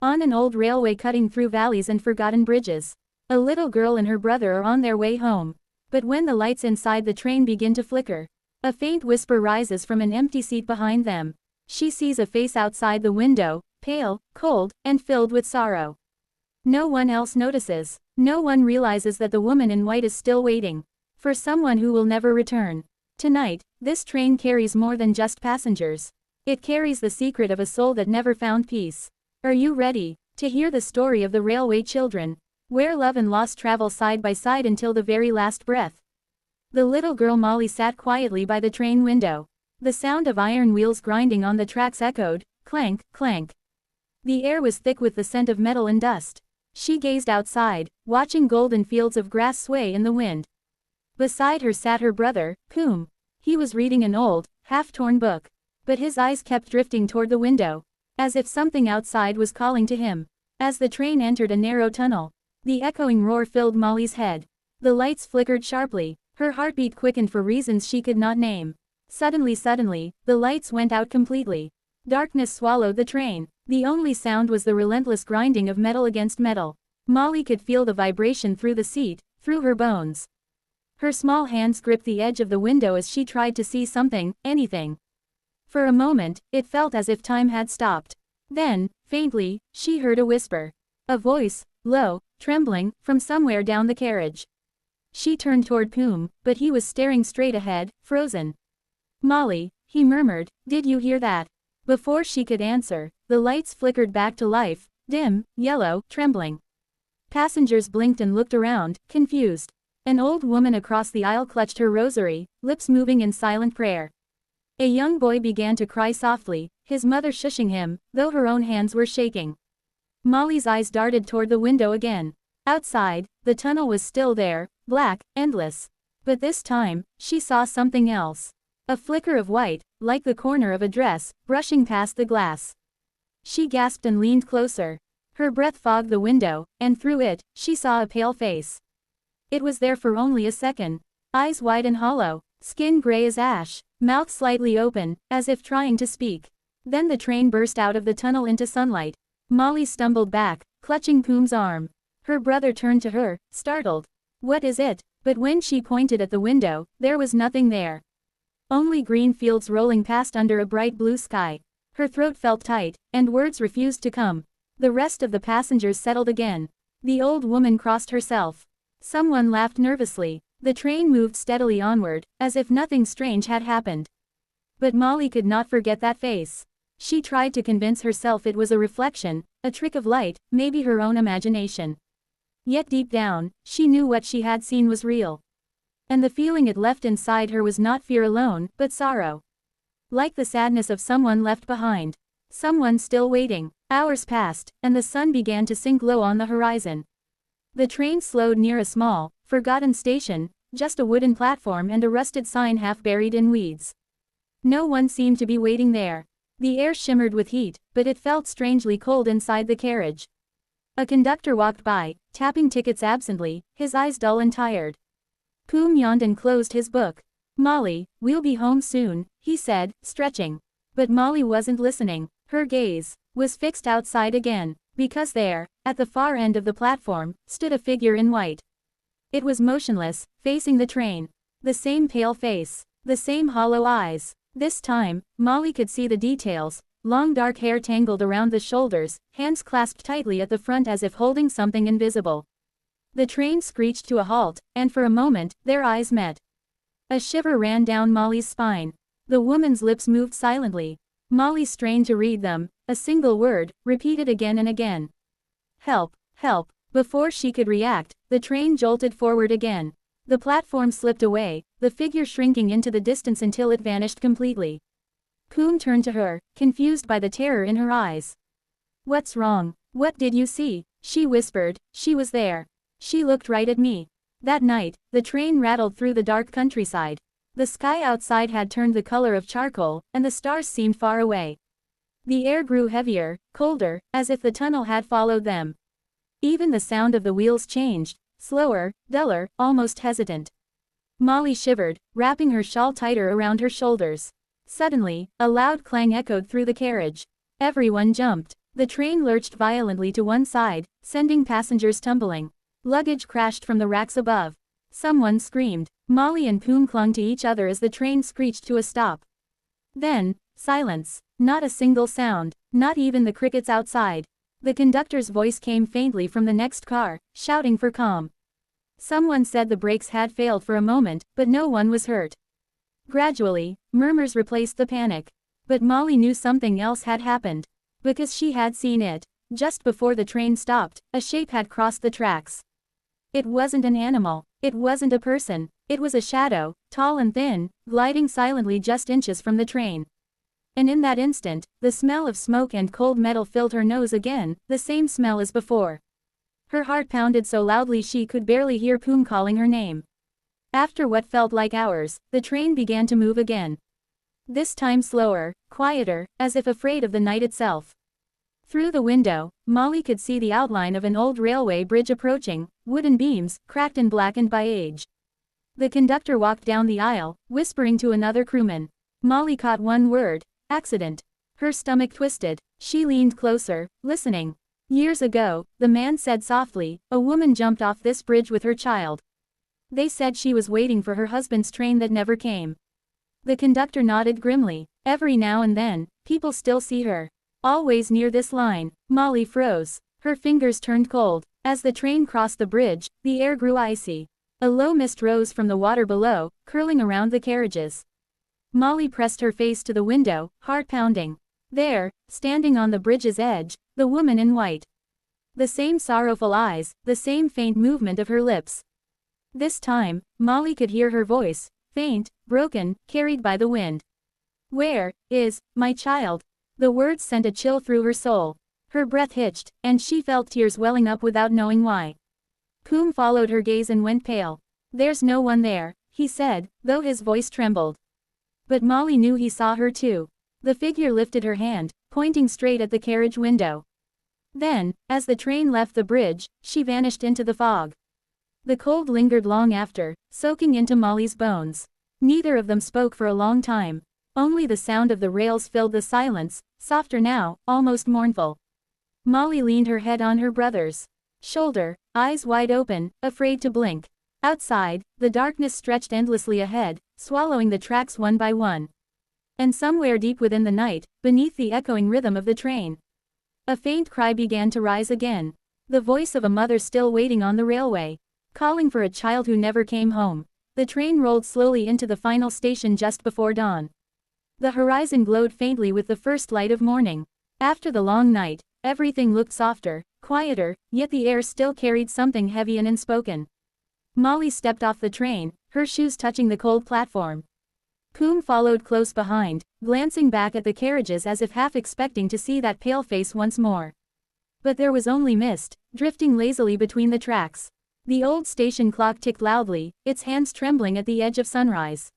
On an old railway cutting through valleys and forgotten bridges. A little girl and her brother are on their way home. But when the lights inside the train begin to flicker, a faint whisper rises from an empty seat behind them. She sees a face outside the window, pale, cold, and filled with sorrow. No one else notices. No one realizes that the woman in white is still waiting for someone who will never return. Tonight, this train carries more than just passengers. It carries the secret of a soul that never found peace. Are you ready to hear the story of the railway children, where love and loss travel side by side until the very last breath? The little girl Molly sat quietly by the train window. The sound of iron wheels grinding on the tracks echoed, clank, clank. The air was thick with the scent of metal and dust. She gazed outside, watching golden fields of grass sway in the wind. Beside her sat her brother, Coombe. He was reading an old, half-torn book. But his eyes kept drifting toward the window, as if something outside was calling to him. As the train entered a narrow tunnel, the echoing roar filled Molly's head. The lights flickered sharply. Her heartbeat quickened for reasons she could not name. Suddenly, the lights went out completely. Darkness swallowed the train. The only sound was the relentless grinding of metal against metal. Molly could feel the vibration through the seat, through her bones. Her small hands gripped the edge of the window as she tried to see something, anything. For a moment, it felt as if time had stopped. Then, faintly, she heard a whisper. A voice, low, trembling, from somewhere down the carriage. She turned toward Coombe, but he was staring straight ahead, frozen. "Molly," he murmured, "did you hear that?" Before she could answer, the lights flickered back to life, dim, yellow, trembling. Passengers blinked and looked around, confused. An old woman across the aisle clutched her rosary, lips moving in silent prayer. A young boy began to cry softly, his mother shushing him, though her own hands were shaking. Molly's eyes darted toward the window again. Outside, the tunnel was still there, black, endless. But this time, she saw something else. A flicker of white, like the corner of a dress, brushing past the glass. She gasped and leaned closer. Her breath fogged the window, and through it, she saw a pale face. It was there for only a second. Eyes wide and hollow, skin gray as ash, mouth slightly open, as if trying to speak. Then the train burst out of the tunnel into sunlight. Molly stumbled back, clutching Coombe's arm. Her brother turned to her, startled. "What is it?" But when she pointed at the window, there was nothing there. Only green fields rolling past under a bright blue sky. Her throat felt tight, and words refused to come. The rest of the passengers settled again. The old woman crossed herself. Someone laughed nervously. The train moved steadily onward, as if nothing strange had happened. But Molly could not forget that face. She tried to convince herself it was a reflection, a trick of light, maybe her own imagination. Yet deep down, she knew what she had seen was real. And the feeling it left inside her was not fear alone, but sorrow. Like the sadness of someone left behind. Someone still waiting. Hours passed, and the sun began to sink low on the horizon. The train slowed near a small, forgotten station, just a wooden platform and a rusted sign half buried in weeds. No one seemed to be waiting there. The air shimmered with heat, but it felt strangely cold inside the carriage. A conductor walked by, tapping tickets absently, his eyes dull and tired. Coombe yawned and closed his book. "Molly, we'll be home soon," he said, stretching. But Molly wasn't listening. Her gaze was fixed outside again, because there, at the far end of the platform, stood a figure in white. It was motionless, facing the train. The same pale face, the same hollow eyes. This time, Molly could see the details. Long dark hair tangled around the shoulders, hands clasped tightly at the front as if holding something invisible. The train screeched to a halt, and for a moment, their eyes met. A shiver ran down Molly's spine. The woman's lips moved silently. Molly strained to read them, a single word, repeated again and again. "Help, help." Before she could react, the train jolted forward again. The platform slipped away, the figure shrinking into the distance until it vanished completely. Coombe turned to her, confused by the terror in her eyes. "What's wrong? What did you see?" She whispered. "She was there. She looked right at me." That night, the train rattled through the dark countryside. The sky outside had turned the color of charcoal, and the stars seemed far away. The air grew heavier, colder, as if the tunnel had followed them. Even the sound of the wheels changed, slower, duller, almost hesitant. Molly shivered, wrapping her shawl tighter around her shoulders. Suddenly, a loud clang echoed through the carriage. Everyone jumped. The train lurched violently to one side, sending passengers tumbling. Luggage crashed from the racks above. Someone screamed. Molly and Poom clung to each other as the train screeched to a stop. Then, silence. Not a single sound, not even the crickets outside. The conductor's voice came faintly from the next car, shouting for calm. Someone said the brakes had failed for a moment, but no one was hurt. Gradually, murmurs replaced the panic. But Molly knew something else had happened. Because she had seen it. Just before the train stopped, a shape had crossed the tracks. It wasn't an animal. It wasn't a person. It was a shadow, tall and thin, gliding silently just inches from the train. And in that instant, the smell of smoke and cold metal filled her nose again, the same smell as before. Her heart pounded so loudly she could barely hear Poom calling her name. After what felt like hours, the train began to move again. This time slower, quieter, as if afraid of the night itself. Through the window, Molly could see the outline of an old railway bridge approaching, wooden beams, cracked and blackened by age. The conductor walked down the aisle, whispering to another crewman. Molly caught one word: accident. Her stomach twisted. She leaned closer, listening. Years ago, the man said softly, a woman jumped off this bridge with her child. They said she was waiting for her husband's train that never came. The conductor nodded grimly. Every now and then, people still see her. Always near this line. Molly froze. Her fingers turned cold. As the train crossed the bridge, the air grew icy. A low mist rose from the water below, curling around the carriages. Molly pressed her face to the window, heart pounding. There, standing on the bridge's edge, the woman in white. The same sorrowful eyes, the same faint movement of her lips. This time, Molly could hear her voice, faint, broken, carried by the wind. "Where is my child?" The words sent a chill through her soul. Her breath hitched, and she felt tears welling up without knowing why. Poom followed her gaze and went pale. "There's no one there," he said, though his voice trembled. But Molly knew he saw her too. The figure lifted her hand, pointing straight at the carriage window. Then, as the train left the bridge, she vanished into the fog. The cold lingered long after, soaking into Molly's bones. Neither of them spoke for a long time. Only the sound of the rails filled the silence, softer now, almost mournful. Molly leaned her head on her brother's shoulder, eyes wide open, afraid to blink. Outside, the darkness stretched endlessly ahead, swallowing the tracks one by one. And somewhere deep within the night, beneath the echoing rhythm of the train, a faint cry began to rise again. The voice of a mother still waiting on the railway, calling for a child who never came home. The train rolled slowly into the final station just before dawn. The horizon glowed faintly with the first light of morning. After the long night, everything looked softer, quieter, yet the air still carried something heavy and unspoken. Molly stepped off the train, her shoes touching the cold platform. Poom followed close behind, glancing back at the carriages as if half expecting to see that pale face once more. But there was only mist, drifting lazily between the tracks. The old station clock ticked loudly, its hands trembling at the edge of sunrise.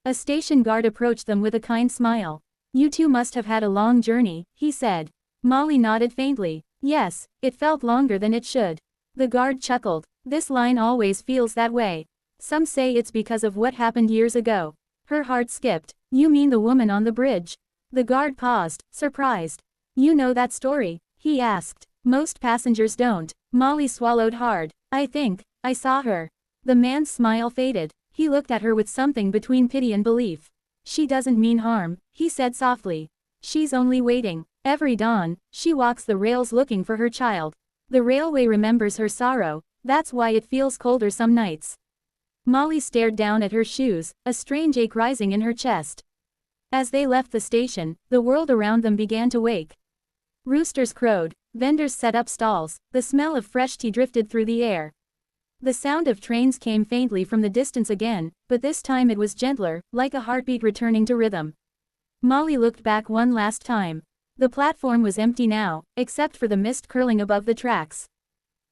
A station guard approached them with a kind smile. "You two must have had a long journey," he said. Molly nodded faintly. "Yes, it felt longer than it should." The guard chuckled. "This line always feels that way. Some say it's because of what happened years ago." Her heart skipped. "You mean the woman on the bridge?" The guard paused, surprised. "You know that story?" he asked. "Most passengers don't." Molly swallowed hard. I saw her." The man's smile faded. He looked at her with something between pity and belief. "She doesn't mean harm," he said softly. "She's only waiting. Every dawn, she walks the rails looking for her child. The railway remembers her sorrow, that's why it feels colder some nights." Molly stared down at her shoes, a strange ache rising in her chest. As they left the station, the world around them began to wake. Roosters crowed, vendors set up stalls, the smell of fresh tea drifted through the air. The sound of trains came faintly from the distance again, but this time it was gentler, like a heartbeat returning to rhythm. Molly looked back one last time. The platform was empty now, except for the mist curling above the tracks.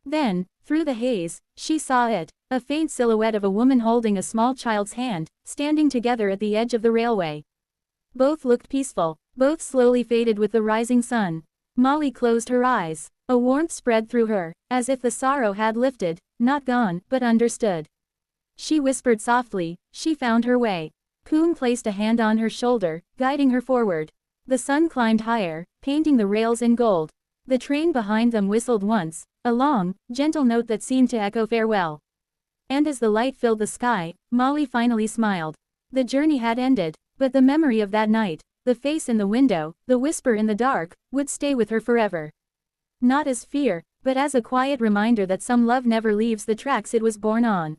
Then, through the haze, she saw it, a faint silhouette of a woman holding a small child's hand, standing together at the edge of the railway. Both looked peaceful, both slowly faded with the rising sun. Molly closed her eyes. A warmth spread through her, as if the sorrow had lifted, not gone, but understood. She whispered softly. She found her way. Poom placed a hand on her shoulder, guiding her forward. The sun climbed higher, painting the rails in gold. The train behind them whistled once, a long, gentle note that seemed to echo farewell. And as the light filled the sky, Molly finally smiled. The journey had ended, but the memory of that night, the face in the window, the whisper in the dark, would stay with her forever. Not as fear, but as a quiet reminder that some love never leaves the tracks it was born on.